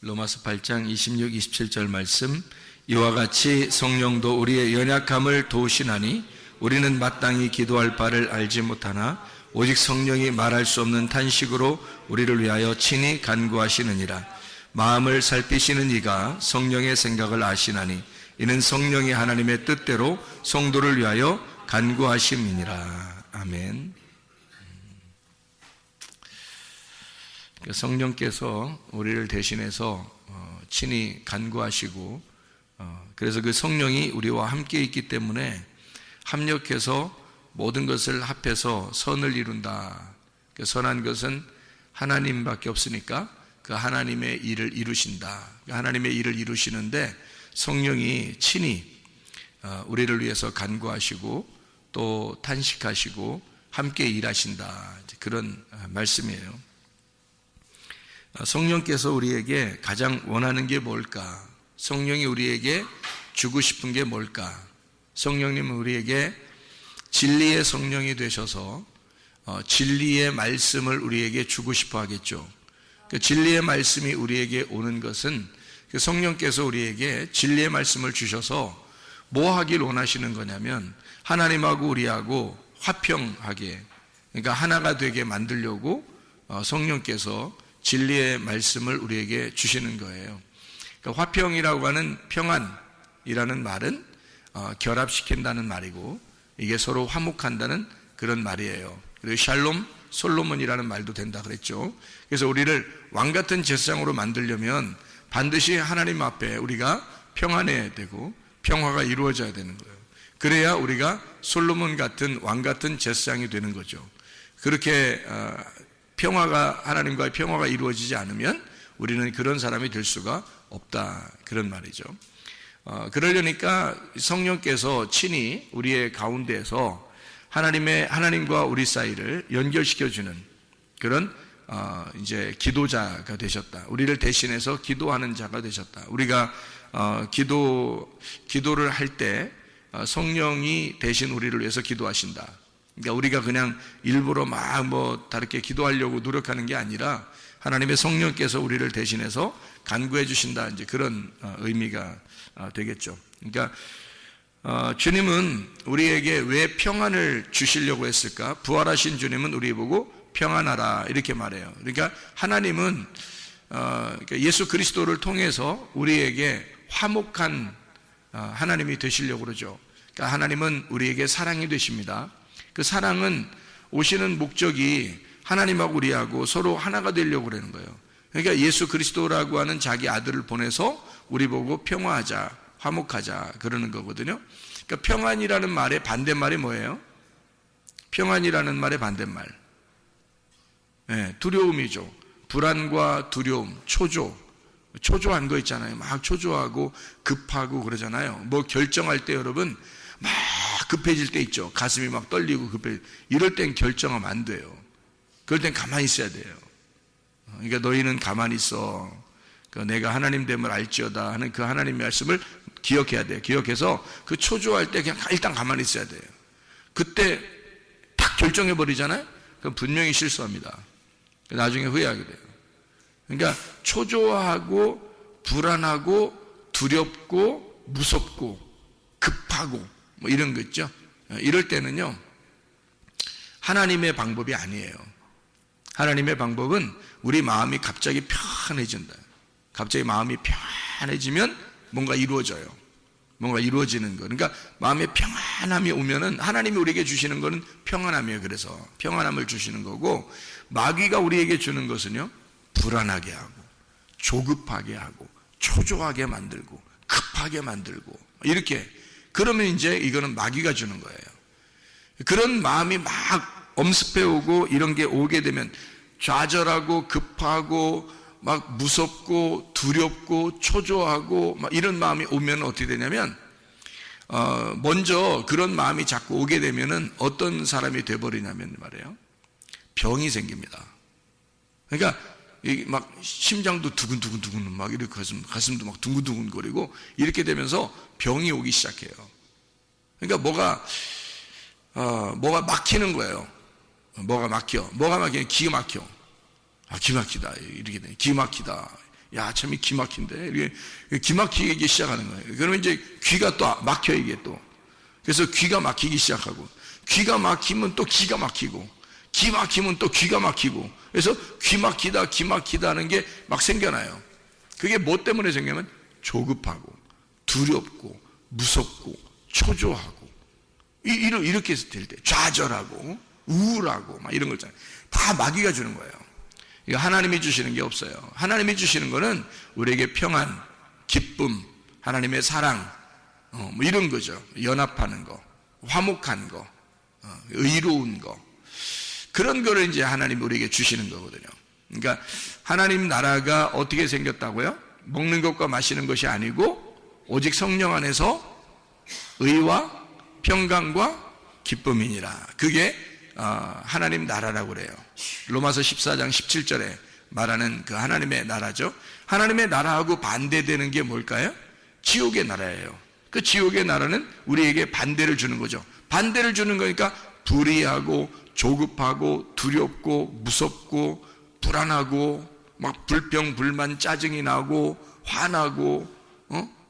로마서 8장 26, 27절 말씀, 이와 같이 성령도 우리의 연약함을 도우시나니 우리는 마땅히 기도할 바를 알지 못하나 오직 성령이 말할 수 없는 탄식으로 우리를 위하여 친히 간구하시느니라. 마음을 살피시는 이가 성령의 생각을 아시나니 이는 성령이 하나님의 뜻대로 성도를 위하여 간구하심이니라. 아멘. 성령께서 우리를 대신해서 친히 간구하시고, 그래서 그 성령이 우리와 함께 있기 때문에 합력해서 모든 것을 합해서 선을 이룬다. 선한 것은 하나님밖에 없으니까 그 하나님의 일을 이루신다. 하나님의 일을 이루시는데 성령이 친히 우리를 위해서 간구하시고 또 탄식하시고 함께 일하신다. 그런 말씀이에요. 성령께서 우리에게 가장 원하는 게 뭘까? 성령이 우리에게 주고 싶은 게 뭘까? 성령님은 우리에게 진리의 성령이 되셔서 진리의 말씀을 우리에게 주고 싶어 하겠죠. 그 진리의 말씀이 우리에게 오는 것은 그 성령께서 우리에게 진리의 말씀을 주셔서 뭐 하길 원하시는 거냐면 하나님하고 우리하고 화평하게, 그러니까 하나가 되게 만들려고 성령께서 진리의 말씀을 우리에게 주시는 거예요. 그러니까 화평이라고 하는 평안이라는 말은 결합시킨다는 말이고, 이게 서로 화목한다는 그런 말이에요. 그리고 샬롬, 솔로몬이라는 말도 된다 그랬죠. 그래서 우리를 왕같은 제사장으로 만들려면 반드시 하나님 앞에 우리가 평안해야 되고 평화가 이루어져야 되는 거예요. 그래야 우리가 솔로몬 같은 왕 같은 제사장이 되는 거죠. 그렇게 하나님과의 평화가 이루어지지 않으면 우리는 그런 사람이 될 수가 없다, 그런 말이죠. 그러려니까 성령께서 친히 우리의 가운데에서 하나님과 우리 사이를 연결시켜주는 그런 이제 기도자가 되셨다. 우리를 대신해서 기도하는 자가 되셨다. 우리가 기도를 할 때 성령이 대신 우리를 위해서 기도하신다. 그러니까 우리가 그냥 일부러 다르게 기도하려고 노력하는 게 아니라 하나님의 성령께서 우리를 대신해서 간구해 주신다, 이제 그런 의미가 되겠죠. 그러니까 주님은 우리에게 왜 평안을 주시려고 했을까? 부활하신 주님은 우리 보고 평안하라 이렇게 말해요. 그러니까 하나님은 예수 그리스도를 통해서 우리에게 화목한 하나님이 되시려고 그러죠. 그러니까 하나님은 우리에게 사랑이 되십니다. 그 사랑은 오시는 목적이 하나님하고 우리하고 서로 하나가 되려고 그러는 거예요. 그러니까 예수 그리스도라고 하는 자기 아들을 보내서 우리 보고 평화하자, 화목하자 그러는 거거든요. 그러니까 평안이라는 말의 반대말이 뭐예요? 평안이라는 말의 반대말, 두려움이죠. 불안과 두려움, 초조한 거 있잖아요. 막 초조하고 급하고 그러잖아요. 뭐 결정할 때 여러분 막 급해질 때 있죠. 가슴이 막 떨리고 이럴 땐 결정하면 안 돼요. 그럴 땐 가만히 있어야 돼요. 그러니까 너희는 가만히 있어. 내가 하나님 됨을 알지어다 하는 그 하나님의 말씀을 기억해야 돼요. 기억해서 그 초조할 때 그냥 일단 가만히 있어야 돼요. 그때 딱 결정해 버리잖아요. 그럼 분명히 실수합니다. 나중에 후회하게 돼요. 그러니까 초조하고 불안하고 두렵고 무섭고 급하고 뭐 이런 거 있죠. 이럴 때는요, 하나님의 방법이 아니에요. 하나님의 방법은 우리 마음이 갑자기 편해진다. 갑자기 마음이 편해지면 뭔가 이루어져요. 뭔가 이루어지는 거. 그러니까 마음에 평안함이 오면은 하나님이 우리에게 주시는 거는 평안함이에요. 그래서 평안함을 주시는 거고, 마귀가 우리에게 주는 것은요, 불안하게 하고 조급하게 하고 초조하게 만들고 급하게 만들고 이렇게. 그러면 이제 이거는 마귀가 주는 거예요. 그런 마음이 막 엄습해 오고 이런 게 오게 되면 좌절하고 급하고 막 무섭고 두렵고 초조하고 막 이런 마음이 오면 어떻게 되냐면 먼저 그런 마음이 자꾸 오게 되면은 어떤 사람이 돼버리냐면 말이에요, 병이 생깁니다. 그러니까 막 심장도 두근두근두근 막 이렇게 가슴도 막 둥근둥근거리고 이렇게 되면서 병이 오기 시작해요. 그러니까 뭐가 막히는 거예요. 뭐가 막히면 기가 막혀. 기 막히다. 이렇게 돼. 기 막히다. 야, 참, 기 막힌데. 이게 기 막히기 시작하는 거예요. 그러면 이제 귀가 또 막혀, 이게 또. 그래서 귀가 막히기 시작하고, 귀가 막히면 또 기가 막히고, 기 막히면 또 귀가 막히고, 그래서 귀 막히다 하는 게 막 생겨나요. 그게 뭐 때문에 생기냐면 조급하고, 두렵고, 무섭고, 초조하고, 이렇게 될 때, 좌절하고, 우울하고, 막 이런 거 있잖아요. 다 마귀가 주는 거예요. 이거 하나님이 주시는 게 없어요. 하나님이 주시는 거는 우리에게 평안, 기쁨, 하나님의 사랑, 뭐 이런 거죠. 연합하는 거, 화목한 거, 의로운 거. 그런 거를 이제 하나님이 우리에게 주시는 거거든요. 그러니까 하나님 나라가 어떻게 생겼다고요? 먹는 것과 마시는 것이 아니고 오직 성령 안에서 의와 평강과 기쁨이니라. 그게 하나님 나라라고 그래요. 로마서 14장 17절에 말하는 그 하나님의 나라죠. 하나님의 나라하고 반대되는 게 뭘까요? 지옥의 나라예요. 그 지옥의 나라는 우리에게 반대를 주는 거죠. 반대를 주는 거니까 불의하고 조급하고 두렵고 무섭고 불안하고 막 불평 불만 짜증이 나고 화나고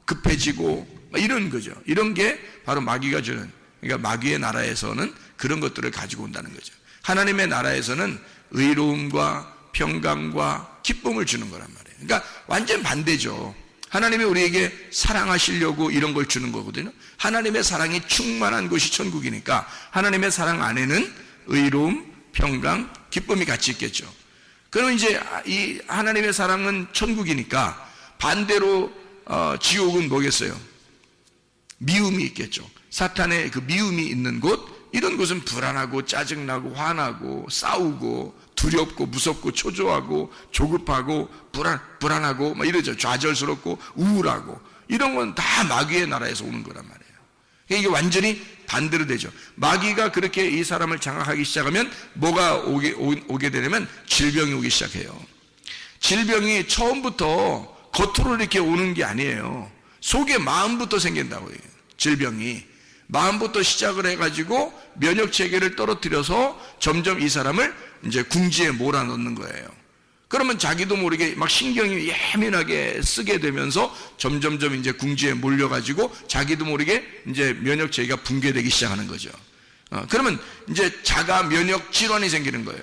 급해지고 이런 거죠. 이런 게 바로 마귀가 주는, 그러니까 마귀의 나라에서는 그런 것들을 가지고 온다는 거죠. 하나님의 나라에서는 의로움과 평강과 기쁨을 주는 거란 말이에요. 그러니까 완전 반대죠. 하나님이 우리에게 사랑하시려고 이런 걸 주는 거거든요. 하나님의 사랑이 충만한 곳이 천국이니까 하나님의 사랑 안에는 의로움, 평강, 기쁨이 같이 있겠죠. 그럼 이제 이 하나님의 사랑은 천국이니까 반대로 지옥은 뭐겠어요? 미움이 있겠죠. 사탄의 그 미움이 있는 곳, 이런 곳은 불안하고 짜증나고 화나고 싸우고 두렵고 무섭고 초조하고 조급하고 불안하고 막 이러죠. 좌절스럽고 우울하고 이런 건 다 마귀의 나라에서 오는 거란 말이에요. 이게 완전히 반대로 되죠. 마귀가 그렇게 이 사람을 장악하기 시작하면 뭐가 오게 되냐면 질병이 오기 시작해요. 질병이 처음부터 겉으로 이렇게 오는 게 아니에요. 속에 마음부터 생긴다고 해요. 질병이 마음부터 시작을 해가지고 면역 체계를 떨어뜨려서 점점 이 사람을 이제 궁지에 몰아넣는 거예요. 그러면 자기도 모르게 막 신경이 예민하게 쓰게 되면서 점점점 이제 궁지에 몰려가지고 자기도 모르게 이제 면역 체계가 붕괴되기 시작하는 거죠. 그러면 이제 자가 면역 질환이 생기는 거예요.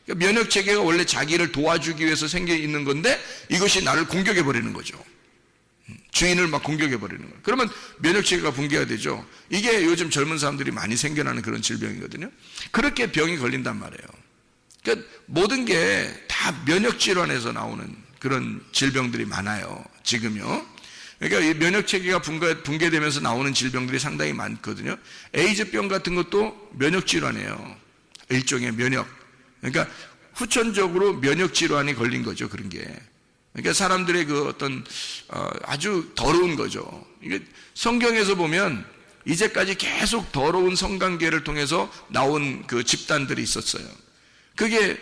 그러니까 면역 체계가 원래 자기를 도와주기 위해서 생겨 있는 건데 이것이 나를 공격해 버리는 거죠. 주인을 막 공격해 버리는 거예요. 그러면 면역 체계가 붕괴가 되죠. 이게 요즘 젊은 사람들이 많이 생겨나는 그런 질병이거든요. 그렇게 병이 걸린단 말이에요. 그러니까 모든 게 다 면역 질환에서 나오는 그런 질병들이 많아요. 지금요. 그러니까 이 면역 체계가 붕괴되면서 나오는 질병들이 상당히 많거든요. 에이즈병 같은 것도 면역 질환이에요. 일종의 면역. 그러니까 후천적으로 면역 질환이 걸린 거죠. 그런 게. 그러니까 사람들의 그 어떤 아주 더러운 거죠. 이게 성경에서 보면 이제까지 계속 더러운 성관계를 통해서 나온 그 집단들이 있었어요. 그게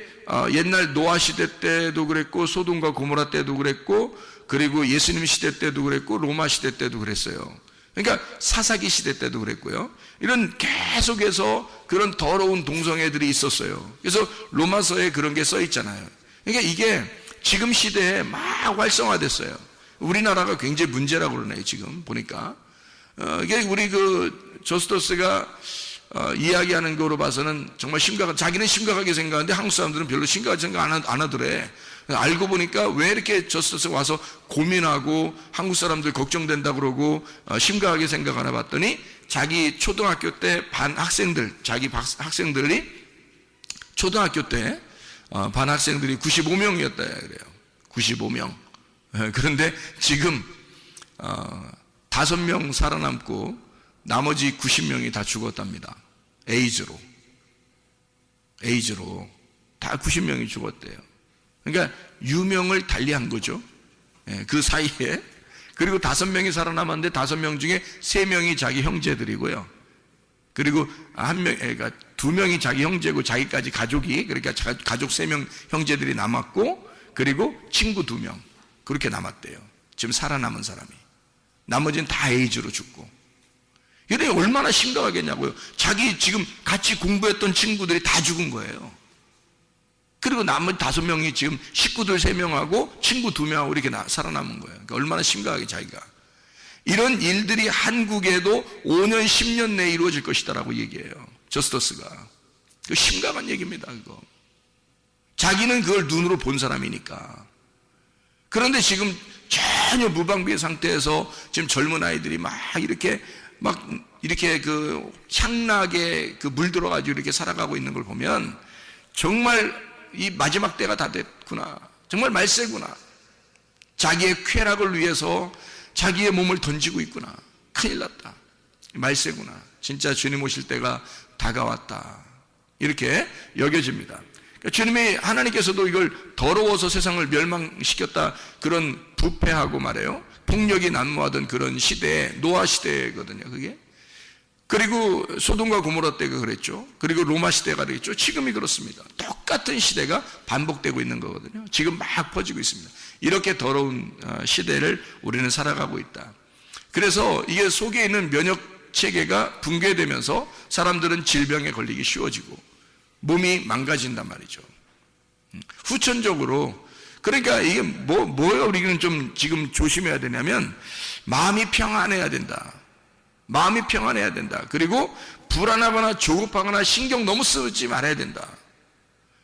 옛날 노아 시대 때도 그랬고 소돔과 고모라 때도 그랬고 그리고 예수님 시대 때도 그랬고 로마 시대 때도 그랬어요. 그러니까 사사기 시대 때도 그랬고요. 이런 계속해서 그런 더러운 동성애들이 있었어요. 그래서 로마서에 그런 게 써 있잖아요. 그러니까 이게 지금 시대에 막 활성화됐어요. 우리나라가 굉장히 문제라고 그러네요. 지금 보니까 이게 우리 그 저스토스가 이야기하는 거로 봐서는 정말 자기는 심각하게 생각하는데 한국 사람들은 별로 심각하게 생각 안 하더래. 알고 보니까 왜 이렇게 저스토스가 와서 고민하고 한국 사람들 걱정된다 그러고 심각하게 생각하나 봤더니 자기 초등학교 때 반 학생들, 자기 학생들이 초등학교 때 반 학생들이 95명이었다 그래요. 95명. 그런데 지금 5명 살아남고 나머지 90명이 다 죽었답니다. 에이즈로 다 90명이 죽었대요. 그러니까 유명을 달리한 거죠. 그 사이에. 그리고 5명이 살아남았는데 5명 중에 3명이 자기 형제들이고요. 그리고 그러니까 2명이 자기 형제고 자기까지 가족이, 그러니까 가족 3명 형제들이 남았고, 그리고 친구 2명 그렇게 남았대요. 지금 살아남은 사람이. 나머지는 다 에이즈로 죽고. 이게 얼마나 심각하겠냐고요. 자기 지금 같이 공부했던 친구들이 다 죽은 거예요. 그리고 나머지 5명이 지금 식구들 3명하고 친구 2명하고 이렇게 살아남은 거예요. 그러니까 얼마나 심각하게 자기가. 이런 일들이 한국에도 5년, 10년 내에 이루어질 것이다라고 얘기해요. 저스터스가. 그 심각한 얘기입니다, 그거. 자기는 그걸 눈으로 본 사람이니까. 그런데 지금 전혀 무방비의 상태에서 지금 젊은 아이들이 막 이렇게 그 향락에 그 물들어가지고 이렇게 살아가고 있는 걸 보면 정말 이 마지막 때가 다 됐구나. 정말 말세구나. 자기의 쾌락을 위해서 자기의 몸을 던지고 있구나. 큰일 났다. 말세구나. 진짜 주님 오실 때가 다가왔다. 이렇게 여겨집니다. 그러니까 주님이, 하나님께서도 이걸 더러워서 세상을 멸망시켰다. 그런 부패하고 말해요. 폭력이 난무하던 그런 시대에, 노아 시대거든요, 그게. 그리고 소돔과 고모라 때가 그랬죠. 그리고 로마 시대가 그랬죠. 지금이 그렇습니다. 똑같은 시대가 반복되고 있는 거거든요. 지금 막 퍼지고 있습니다. 이렇게 더러운 시대를 우리는 살아가고 있다. 그래서 이게 속에 있는 면역 체계가 붕괴되면서 사람들은 질병에 걸리기 쉬워지고 몸이 망가진단 말이죠. 후천적으로. 그러니까 이게 뭐가 우리는 좀 지금 조심해야 되냐면, 마음이 평안해야 된다. 마음이 평안해야 된다. 그리고 불안하거나 조급하거나 신경 너무 쓰지 말아야 된다.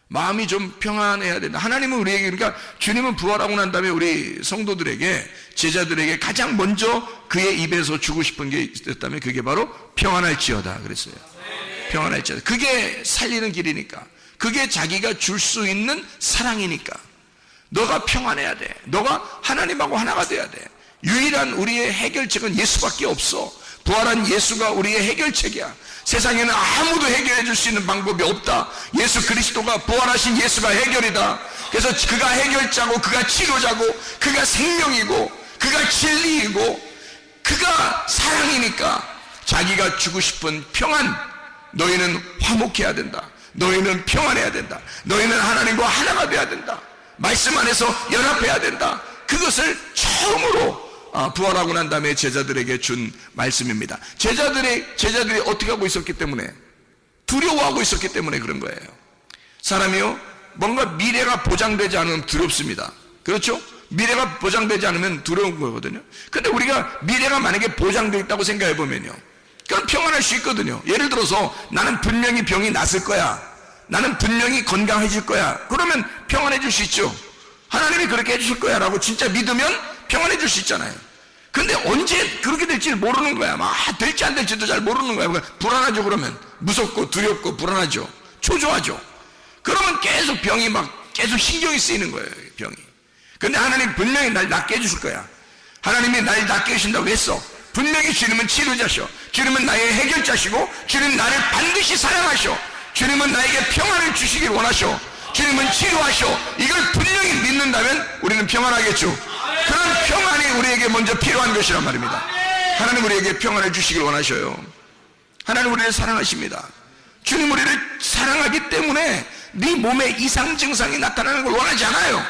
마음이 좀 평안해야 된다. 하나님은 우리에게, 그러니까 주님은 부활하고 난 다음에 우리 성도들에게, 제자들에게 가장 먼저 그의 입에서 주고 싶은 게 있었다면 그게 바로 평안할지어다 그랬어요. 평안할지어다. 그게 살리는 길이니까. 그게 자기가 줄 수 있는 사랑이니까. 너가 평안해야 돼. 너가 하나님하고 하나가 돼야 돼. 유일한 우리의 해결책은 예수밖에 없어. 부활한 예수가 우리의 해결책이야. 세상에는 아무도 해결해 줄 수 있는 방법이 없다. 예수 그리스도가, 부활하신 예수가 해결이다. 그래서 그가 해결자고, 그가 치료자고, 그가 생명이고, 그가 진리이고, 그가 사랑이니까 자기가 주고 싶은 평안, 너희는 화목해야 된다. 너희는 평안해야 된다. 너희는 하나님과 하나가 돼야 된다. 말씀 안에서 연합해야 된다. 그것을 처음으로 부활하고 난 다음에 제자들에게 준 말씀입니다. 제자들이 어떻게 하고 있었기 때문에, 두려워하고 있었기 때문에 그런 거예요. 사람이요, 뭔가 미래가 보장되지 않으면 두렵습니다. 그렇죠? 미래가 보장되지 않으면 두려운 거거든요. 근데 우리가 미래가 만약에 보장되어 있다고 생각해 보면요, 그럼 평안할 수 있거든요. 예를 들어서 나는 분명히 병이 났을 거야. 나는 분명히 건강해질 거야. 그러면 평안해질 수 있죠. 하나님이 그렇게 해주실 거야 라고 진짜 믿으면 평안해질 수 있잖아요. 근데 언제 그렇게 될지 모르는 거야. 될지 안 될지도 잘 모르는 거야. 불안하죠. 그러면 무섭고 두렵고 불안하죠. 초조하죠. 그러면 계속 병이 계속 신경이 쓰이는 거예요, 병이. 근데 하나님 분명히 날 낫게 해주실 거야. 하나님이 날 낫게 해주신다고 했어. 분명히 주님은 치료자셔. 주님은 나의 해결자시고, 주님은 나를 반드시 사랑하셔. 주님은 나에게 평안을 주시길 원하셔. 주님은 치료하셔. 이걸 분명히 믿는다면 우리는 평안하겠죠. 그런 평안이 우리에게 먼저 필요한 것이란 말입니다. 하나님 우리에게 평안을 주시길 원하셔요. 하나님 우리를 사랑하십니다. 주님 우리를 사랑하기 때문에 네 몸에 이상 증상이 나타나는 걸 원하지 않아요.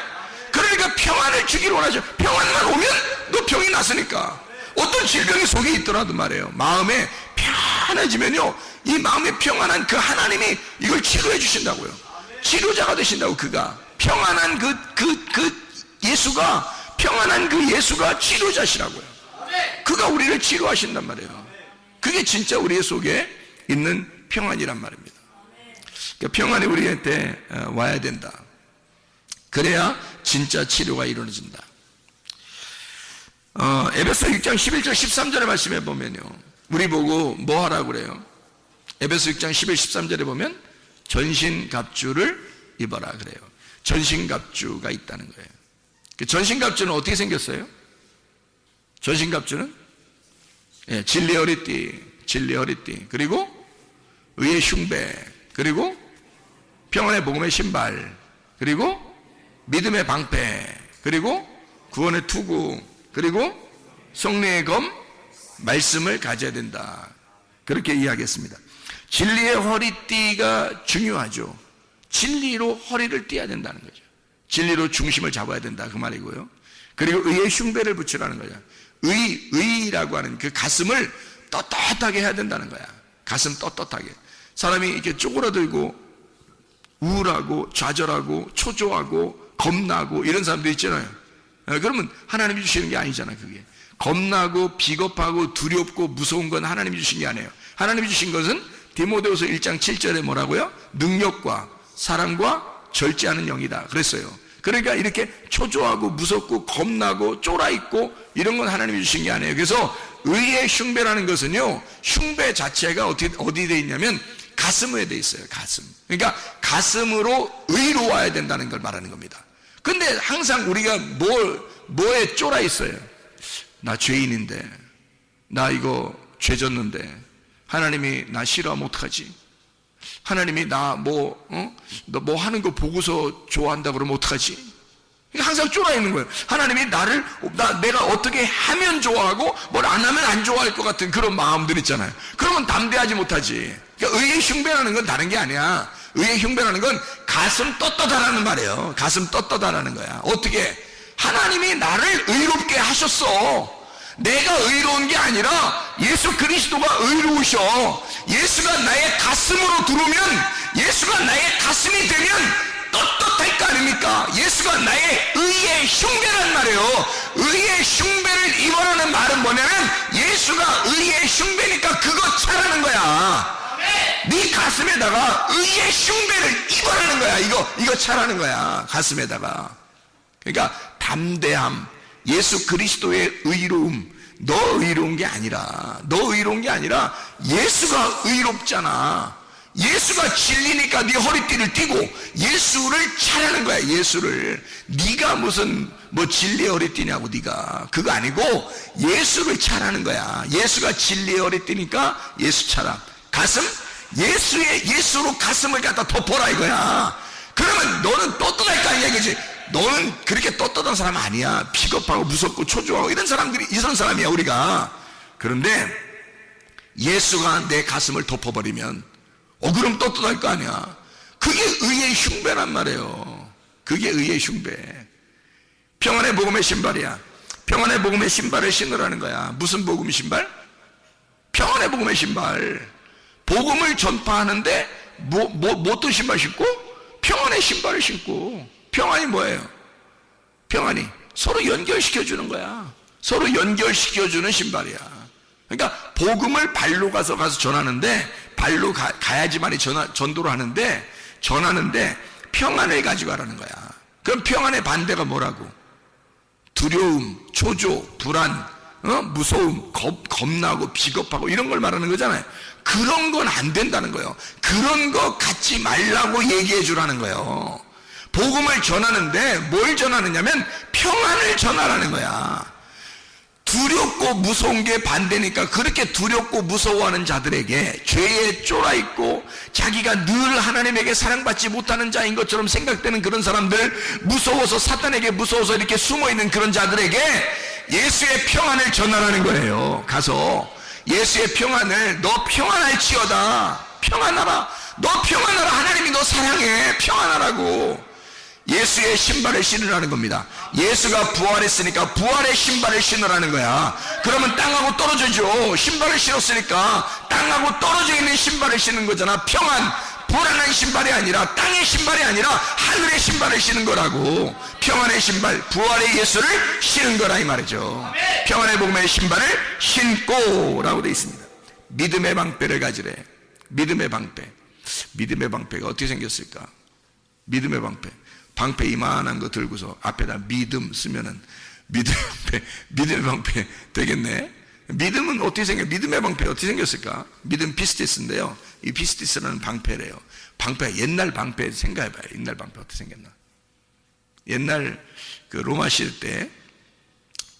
그러니까 평안을 주기를 원하죠. 평안만 오면 너 병이 났으니까. 어떤 질병이 속에 있더라도 말이에요, 마음에 편해지면요, 이 마음에 평안한 그 하나님이 이걸 치료해 주신다고요. 치료자가 되신다고. 그가 평안한 예수가, 평안한 그 예수가 치료자시라고요. 그가 우리를 치료하신단 말이에요. 그게 진짜 우리 속에 있는 평안이란 말입니다. 그러니까 평안이 우리한테 와야 된다. 그래야 진짜 치료가 이루어진다. 에베소 6장 11절 13절의 말씀에 보면요, 우리 보고 뭐 하라고 그래요? 에베소 6장 11, 13절에 보면 전신갑주를 입어라 그래요. 전신갑주가 있다는 거예요. 그 전신갑주는 어떻게 생겼어요? 전신갑주는 진리 허리띠, 그리고 의의 흉배, 그리고 평안의 복음의 신발, 그리고 믿음의 방패, 그리고 구원의 투구, 그리고 성령의 검, 말씀을 가져야 된다. 그렇게 이야기했습니다. 진리의 허리띠가 중요하죠. 진리로 허리를 띠어야 된다는 거죠. 진리로 중심을 잡아야 된다 그 말이고요. 그리고 의의 흉배를 붙이라는 거죠. 의라고 하는 그 가슴을 떳떳하게 해야 된다는 거야. 가슴 떳떳하게. 사람이 이렇게 쪼그라들고 우울하고 좌절하고 초조하고 겁나고 이런 사람도 있잖아요. 그러면 하나님이 주시는 게 아니잖아. 그게 겁나고 비겁하고 두렵고 무서운 건 하나님이 주신 게 아니에요. 하나님이 주신 것은 디모데후서 1장 7절에 뭐라고요? 능력과 사랑과 절제하는 영이다 그랬어요. 그러니까 이렇게 초조하고 무섭고 겁나고 쫄아있고 이런 건 하나님이 주신 게 아니에요. 그래서 의의 흉배라는 것은요, 흉배 자체가 어디 돼 있냐면 가슴에 돼 있어요. 가슴. 그러니까 가슴으로 의로워야 된다는 걸 말하는 겁니다. 근데 항상 우리가 뭐에 쫄아 있어요. 나 죄인인데, 나 이거 죄 졌는데 하나님이 나 싫어하면 어떡하지? 하나님이 나 너 뭐 하는 거 보고서 좋아한다 그러면 어떡하지? 항상 쫄아 있는 거예요. 하나님이 내가 어떻게 하면 좋아하고 뭘 안 하면 안 좋아할 것 같은 그런 마음들 있잖아요. 그러면 담대하지 못하지. 그러니까 의의 흉배라는 건 다른 게 아니야. 의의 흉배라는 건 가슴 떳떳하라는 말이에요. 가슴 떳떳하라는 거야. 어떻게? 하나님이 나를 의롭게 하셨어. 내가 의로운 게 아니라 예수 그리스도가 의로우셔. 예수가 나의 가슴으로 들어오면, 예수가 나의 가슴이 되면 떳떳할 거 아닙니까? 예수가 나의 의의 흉배란 말이에요. 의의 흉배를 입어라는 말은 뭐냐면 예수가 의의 흉배니까 그거 차라는 거야. 네 가슴에다가 의의 흉배를 입어라는 거야. 이거 차라는 거야. 가슴에다가. 그러니까 담대함, 예수 그리스도의 의로움. 너 의로운 게 아니라 예수가 의롭잖아. 예수가 진리니까 네 허리띠를 띠고 예수를 차라는 거야. 예수를. 네가 무슨 진리의 허리띠냐고. 네가 그거 아니고 예수를 차라는 거야. 예수가 진리의 허리띠니까 예수 차라. 가슴, 예수로 가슴을 갖다 덮어라 이거야. 그러면 너는 떳떳할 거 아니야 이거지. 너는 그렇게 떳떳한 사람 아니야. 비겁하고 무섭고 초조하고 이런 사람이야 우리가. 그런데 예수가 내 가슴을 덮어버리면 그럼 떳떳할 거 아니야. 그게 의의 흉배란 말이에요. 그게 의의 흉배. 평안의 복음의 신발이야. 평안의 복음의 신발을 신으라는 거야. 무슨 복음의 신발? 평안의 복음의 신발. 복음을 전파하는데 어떤 신발 신고? 평안의 신발을 신고. 평안이 뭐예요? 평안이 서로 연결시켜주는 거야. 서로 연결시켜주는 신발이야. 그러니까 복음을 발로 가서 전하는데, 발로 가야지만이 전도를 하는데, 전하는데 평안을 가지고 가라는 거야. 그럼 평안의 반대가 뭐라고? 두려움, 초조, 불안, 무서움, 겁나고 비겁하고 이런 걸 말하는 거잖아요. 그런 건 안 된다는 거예요. 그런 거 갖지 말라고 얘기해 주라는 거예요. 복음을 전하는데 뭘 전하느냐면 평안을 전하라는 거야. 두렵고 무서운 게 반대니까 그렇게 두렵고 무서워하는 자들에게, 죄에 쫄아있고 자기가 늘 하나님에게 사랑받지 못하는 자인 것처럼 생각되는 그런 사람들, 무서워서 사탄에게 무서워서 이렇게 숨어있는 그런 자들에게 예수의 평안을 전하라는 거예요. 가서 예수의 평안을, 너 평안할지어다, 평안하라, 너 평안하라, 하나님이 너 사랑해, 평안하라고. 예수의 신발을 신으라는 겁니다. 예수가 부활했으니까 부활의 신발을 신으라는 거야. 그러면 땅하고 떨어져죠. 신발을 신었으니까 땅하고 떨어져 있는 신발을 신는 거잖아. 평안, 불안한 신발이 아니라, 땅의 신발이 아니라 하늘의 신발을 신은 거라고. 평안의 신발, 부활의 예수를 신은 거라 이 말이죠. 평안의 복음의 신발을 신고 라고 되어 있습니다. 믿음의 방패를 가지래. 믿음의 방패. 믿음의 방패가 어떻게 생겼을까? 믿음의 방패 이만한 거 들고서 앞에다 믿음 쓰면은 믿음의 방패 되겠네. 믿음은 어떻게 믿음의 방패 어떻게 생겼을까? 믿음 피스티스인데요. 이 피스티스라는 방패래요. 방패, 옛날 방패 생각해봐요. 옛날 방패 어떻게 생겼나? 옛날 그 로마 시대 때,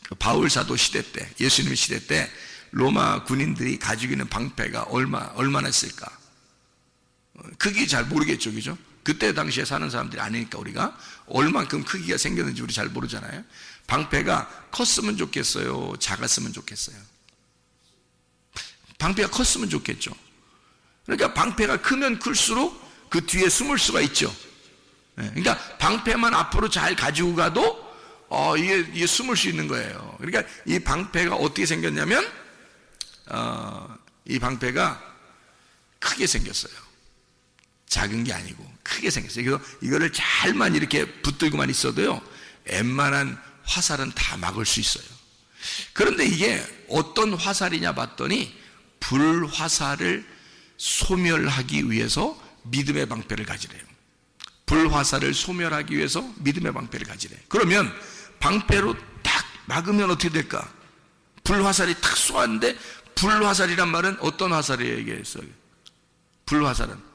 그 바울 사도 시대 때, 예수님 시대 때 로마 군인들이 가지고 있는 방패가 얼마나 쓸까? 크기 잘 모르겠죠, 그죠? 그때 당시에 사는 사람들이 아니니까 우리가 얼만큼 크기가 생겼는지 우리 잘 모르잖아요. 방패가 컸으면 좋겠어요, 작았으면 좋겠어요? 방패가 컸으면 좋겠죠. 그러니까 방패가 크면 클수록 그 뒤에 숨을 수가 있죠. 그러니까 방패만 앞으로 잘 가지고 가도 이게 숨을 수 있는 거예요. 그러니까 이 방패가 어떻게 생겼냐면 이 방패가 크게 생겼어요. 작은 게 아니고 크게 생겼어요. 그래서 이거를 잘만 이렇게 붙들고만 있어도요, 웬만한 화살은 다 막을 수 있어요. 그런데 이게 어떤 화살이냐 봤더니 불화살을 소멸하기 위해서 믿음의 방패를 가지래요. 불화살을 소멸하기 위해서 믿음의 방패를 가지래. 그러면 방패로 딱 막으면 어떻게 될까? 불화살이 탁 쏘았는데, 불화살이란 말은 어떤 화살이에요? 얘기했어요. 불화살은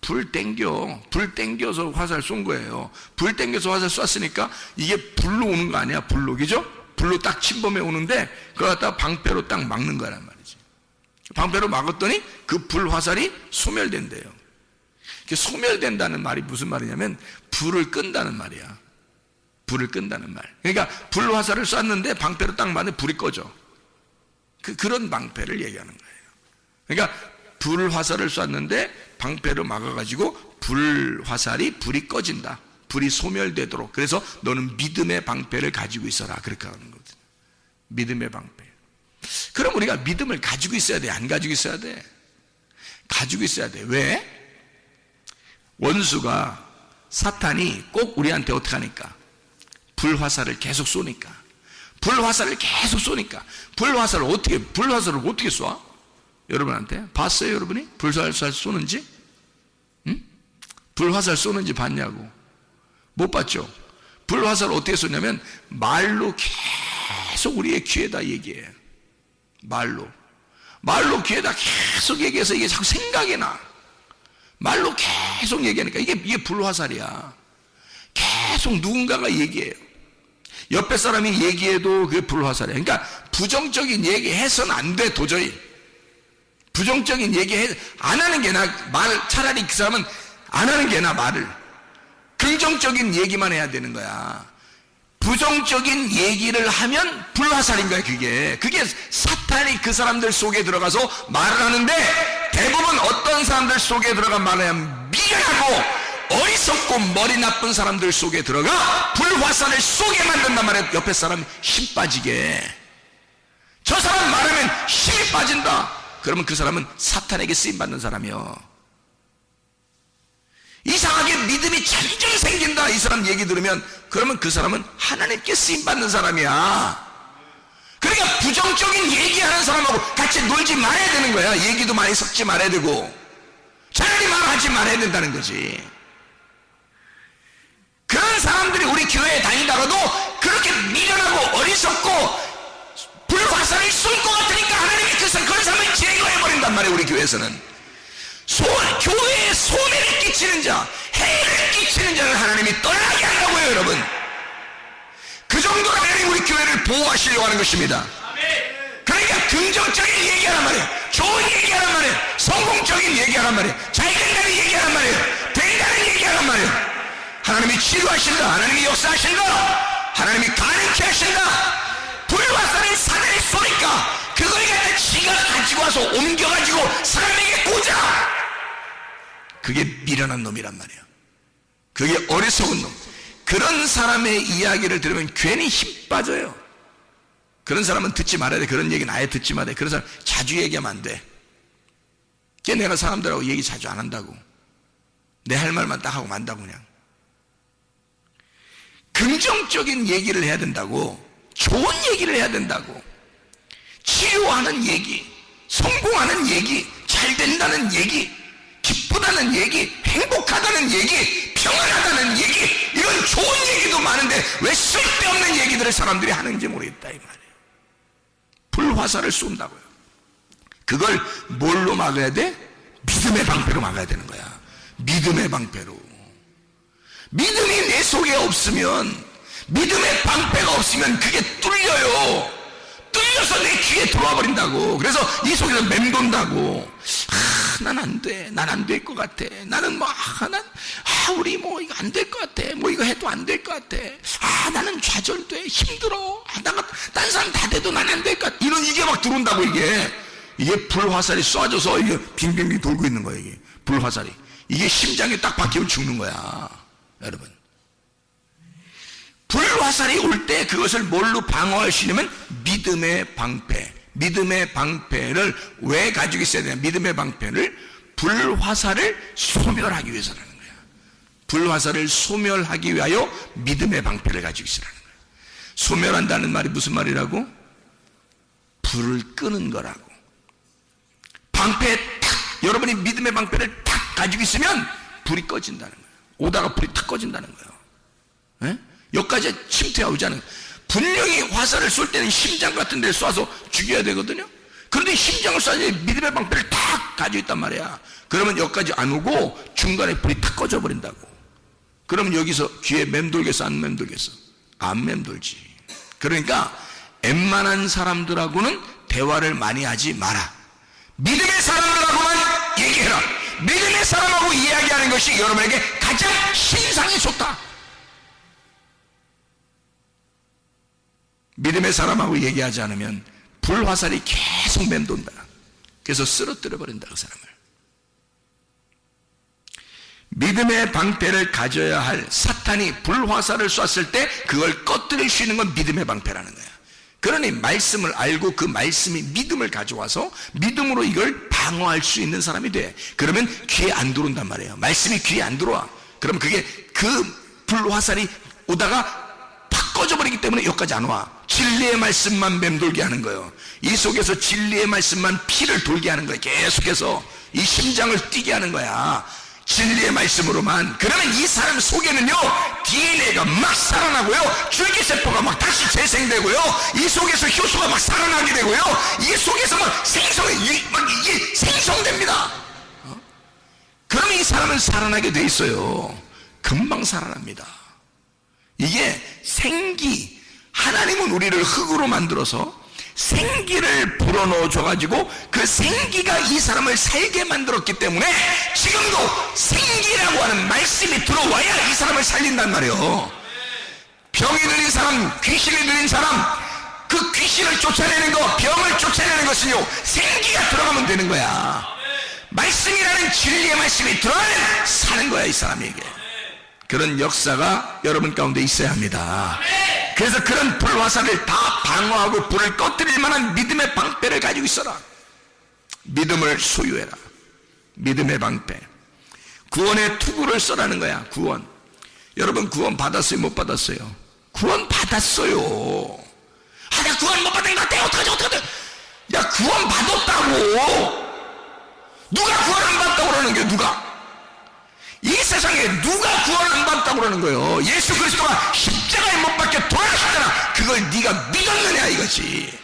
불 땡겨서 화살 쏜 거예요. 불 땡겨서 화살 쐈으니까 이게 불로 오는 거 아니야? 불로, 그죠? 불로 딱 침범해 오는데 그걸 갖다가 방패로 딱 막는 거란 말이지. 방패로 막았더니 그 불화살이 소멸된대요. 소멸된다는 말이 무슨 말이냐면 불을 끈다는 말이야. 불을 끈다는 말. 그러니까 불화살을 쐈는데 방패로 딱 맞는데 불이 꺼져. 그런 방패를 얘기하는 거예요. 그러니까 불화살을 쐈는데 방패로 막아가지고 불이 꺼진다. 불이 소멸되도록. 그래서 너는 믿음의 방패를 가지고 있어라. 그렇게 하는 거거든. 믿음의 방패. 그럼 우리가 믿음을 가지고 있어야 돼? 안 가지고 있어야 돼? 가지고 있어야 돼. 왜? 원수가, 사탄이 꼭 우리한테 어떻게 하니까? 불화살을 계속 쏘니까. 불화살을 불화살을 어떻게 쏴? 여러분한테 봤어요? 여러분이 불화살 쏘는지? 응? 불화살 쏘는지 봤냐고? 못 봤죠? 불화살을 어떻게 쏘냐면 말로 계속 우리의 귀에다 얘기해. 말로 귀에다 계속 얘기해서 이게 자꾸 생각이 나. 말로 계속 얘기하니까 이게 불화살이야. 계속 누군가가 얘기해요. 옆에 사람이 얘기해도 그게 불화살이야. 그러니까 부정적인 얘기 해서는 안 돼. 도저히 부정적인 얘기 안 하는 게 나. 차라리 그 사람은 안 하는 게 나. 말을 긍정적인 얘기만 해야 되는 거야. 부정적인 얘기를 하면 불화살인 거야. 그게 사탄이 그 사람들 속에 들어가서 말을 하는데, 대부분 어떤 사람들 속에 들어가 말하면 미련하고 어리석고 머리 나쁜 사람들 속에 들어가 불화살을 쏘게 만든단 말이야. 옆에 사람 힘 빠지게. 저 사람 말하면 힘이 빠진다. 그러면 그 사람은 사탄에게 쓰임받는 사람이요. 이상하게 믿음이 점점 생긴다. 이 사람 얘기 들으면, 그러면 그 사람은 하나님께 쓰임받는 사람이야. 그러니까 부정적인 얘기하는 사람하고 같이 놀지 말아야 되는 거야. 얘기도 많이 섞지 말아야 되고 차라리 말하지 말아야 된다는 거지. 그런 사람들이 우리 교회에 다니다가도 그렇게 미련하고 어리석고 불화살을 쏠 것 같으니까 하나님이 그런 사람을 제거해버린단 말이에요. 우리 교회에서는 교회에 손해를 끼치는 자, 해를 끼치는 자를 하나님이 떠나게 한다고요. 여러분, 그 정도로 하나님 우리 교회를 보호하시려고 하는 것입니다. 그러니까 긍정적인 얘기하란 말이에요. 좋은 얘기하란 말이에요. 성공적인 얘기하란 말이에요. 잘 된다는 얘기하란 말이에요. 된다는 얘기하란 말이에요. 하나님이 치료하신다. 하나님이 역사하신다. 하나님이 가능케 하신다. 불화살을 사단이 쏘니까 그걸 갖다 지가 가지고 와서 옮겨가지고 사람에게 꽂아. 그게 미련한 놈이란 말이에요. 그게 어리석은 놈. 그런 사람의 이야기를 들으면 괜히 힘 빠져요. 그런 사람은 듣지 말아야 돼. 그런 얘기는 아예 듣지 말아야 돼. 그런 사람 자주 얘기하면 안 돼. 걔 내가 사람들하고 얘기 자주 안 한다고. 내 할 말만 딱 하고 만다고. 그냥 긍정적인 얘기를 해야 된다고. 좋은 얘기를 해야 된다고. 치료하는 얘기, 성공하는 얘기, 잘 된다는 얘기, 기쁘다는 얘기, 행복하다는 얘기, 평안하다는 얘기, 이런 좋은 얘기도 많은데 왜 쓸데없는 얘기들을 사람들이 하는지 모르겠다 이 말이에요. 불화살을 쏜다고요. 그걸 뭘로 막아야 돼? 믿음의 방패로 막아야 되는 거야. 믿음의 방패로. 믿음이 내 속에 없으면, 믿음의 방패가 없으면 그게 뚫려요. 뚫려서 내 귀에 들어와 버린다고. 그래서 이 속에서 맴돈다고. 난 안 돼. 난 안 될 것 같아. 나는 우리 이거 안 될 것 같아. 이거 해도 안 될 것 같아. 나는 좌절돼. 힘들어. 딴 사람 다 돼도 난 안 될 것 같아. 이게 막 들어온다고, 이게 불화살이 쏴져서 이게 빙빙빙 돌고 있는 거예요, 이게. 불화살이. 이게 심장에 딱 박히면 죽는 거야, 여러분. 불화살이 올 때 그것을 뭘로 방어할 수 있냐면 믿음의 방패. 믿음의 방패를 왜 가지고 있어야 되냐? 믿음의 방패를 불화살을 소멸하기 위해서라는 거야. 불화살을 소멸하기 위하여 믿음의 방패를 가지고 있으라는 거야. 소멸한다는 말이 무슨 말이라고? 불을 끄는 거라고. 방패에 탁, 여러분이 믿음의 방패를 탁 가지고 있으면 불이 꺼진다는 거야. 오다가 불이 탁 꺼진다는 거예요. 여기까지 침투가 오지 않은 거예요. 분명히 화살을 쏠 때는 심장 같은 데 쏴서 죽여야 되거든요. 그런데 심장을 쏴야지 믿음의 방패를 탁 가지고 있단 말이야. 그러면 여기까지 안 오고 중간에 불이 탁 꺼져 버린다고. 그러면 여기서 귀에 맴돌겠어, 안 맴돌겠어? 안 맴돌지. 그러니까 웬만한 사람들하고는 대화를 많이 하지 마라. 믿음의 사람들하고만 얘기해라. 믿음의 사람하고 이야기하는 것이 여러분에게 가장 신상에 좋다. 믿음의 사람하고 얘기하지 않으면 불화살이 계속 맴돈다. 그래서 쓰러뜨려 버린다, 그 사람을. 믿음의 방패를 가져야 할 사탄이 불화살을 쐈을 때 그걸 꺼뜨릴 수 있는 건 믿음의 방패라는 거야. 그러니 말씀을 알고 그 말씀이 믿음을 가져와서 믿음으로 이걸 방어할 수 있는 사람이 돼. 그러면 귀에 안 들어온단 말이에요. 말씀이 귀에 안 들어와. 그럼 그게 그 불화살이 오다가 팍 꺼져버리기 때문에 여기까지 안 와. 진리의 말씀만 맴돌게 하는 거예요. 이 속에서 진리의 말씀만 피를 돌게 하는 거예요. 계속해서 이 심장을 뛰게 하는 거야. 진리의 말씀으로만. 그러면 이 사람 속에는요, DNA가 막 살아나고요, 줄기세포가 막 다시 재생되고요, 이 속에서 효소가 막 살아나게 되고요, 이 속에서 막 이게 생성됩니다. 그러면 이 사람은 살아나게 돼 있어요. 금방 살아납니다. 이게 생기, 하나님은 우리를 흙으로 만들어서 생기를 불어넣어 줘가지고 그 생기가 이 사람을 살게 만들었기 때문에 지금도 생기라고 하는 말씀이 들어와야 이 사람을 살린단 말이에요. 병이 들린 사람, 귀신이 들린 사람, 그 귀신을 쫓아내는 거, 병을 쫓아내는 것은요, 생기가 들어가면 되는 거야. 말씀이라는 진리의 말씀이 들어가면 사는 거야, 이 사람에게. 그런 역사가 여러분 가운데 있어야 합니다. 그래서 그런 불화살을 다 방어하고 불을 꺼뜨릴 만한 믿음의 방패를 가지고 있어라. 믿음을 소유해라. 믿음의 방패. 구원의 투구를 써라는 거야. 구원. 여러분 구원 받았어요, 못 받았어요? 구원 받았어요. 나 구원 못 받은 것 같아. 어떡하지? 야, 구원 받았다고. 누가 구원 안 받았다고 그러는 거야, 누가? 이 세상에 누가 구원 안 받았다고 그러는 거예요? 예수 그리스도가 십자가에 못 박혀 돌아가셨잖아. 그걸 네가 믿었느냐 이거지.